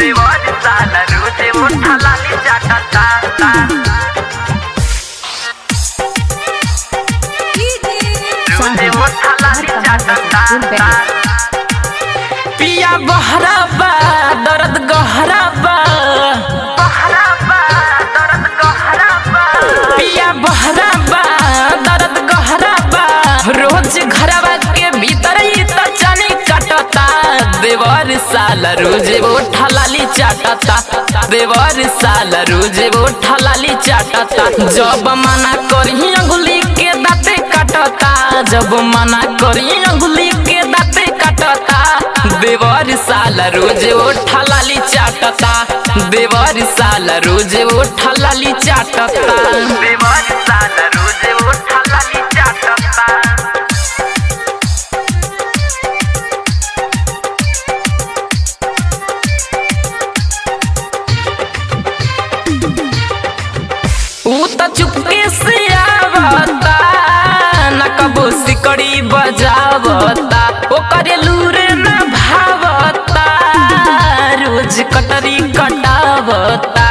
देवर साला रोजे उठा लाली चाटता रोजे उठा लाली चाटता पिया बहरा बा दर्द गहरा बा पिया बहरा बा दर्द गहरा बा रोज घरवा के भीतर ही तो चनी कटता देवर साला रोजे उठा लाली चाटता देवर साला रोजे उठा लाली चाटता जब मना करी अंगुली के दांते काटता जब मना करी अंगुली के दांते काटता देवर साला रोजे उठा लाली चाटता देवर साला रोजे उठा लाली चाटता देवर साला रोजे उठा लाली चाटता ऊ त चुपके से आवता न कबो सिकड़ी बजावता ओकरे लूरे न भावता रोज कटरी कटावता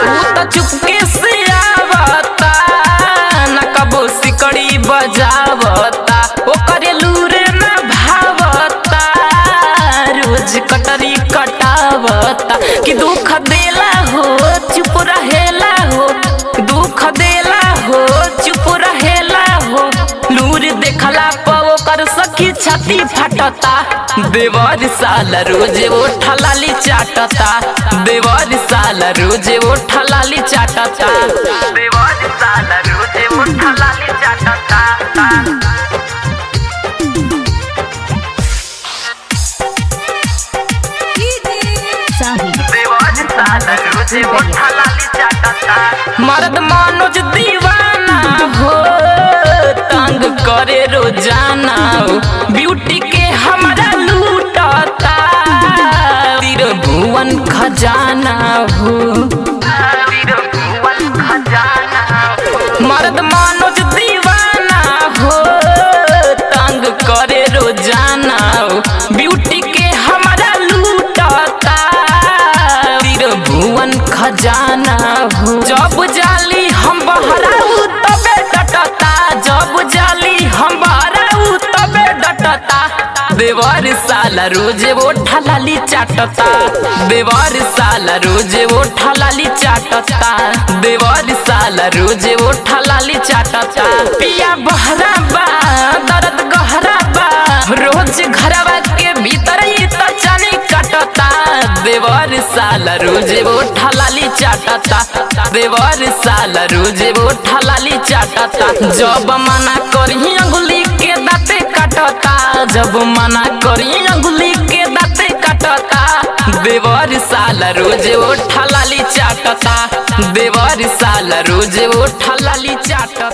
ऊ त चुपके से आवता न कबो सिकड़ी बजावता ओकरे लूरे न भावता रोज कटरी कटावता कि दुख देला हो चुप रहेला हो दुख देला हो चुप रहेला हो लूर देखला पवो कर सखी छाती फटता देवर साला रोजे उठा लाली चाटता देवर साला रोजे उठा लाली चाटता देवर साला रोजे उठा लाली चाटता मर्द मनोज दीवाना हो तंग करे रोजाना हो ब्यूटी के हमारा लूटता तीर भुवन खजाना हो मर्द मनोज दीवाना हो तंग करे रोजाना हो ब्यूटी के हमारा लूटता तीर भुवन खजाना हो जब जाली हम बहराऊ तबे डटता जब जाली हम बहराऊ तबे डटता देवर साला रोजे उठा लाली चाटता देवर साला रोजे उठा लाली चाटता देवर साला रोजे उठा लाली चाटता पिया बहरा बा दर्द गहरा बा रोज घरवा के भीतर ही तो चनी कटता देवर साला रोजे उठा लाली चाटता देवर साला रोजे उठा लाली चाटता जब मना करी अंगुली के दांते काटता जब मना करी अंगुली के दांते काटता देवर साला रोजे उठा लाली चाटता देवर साला रोजे उठा लाली चाटता।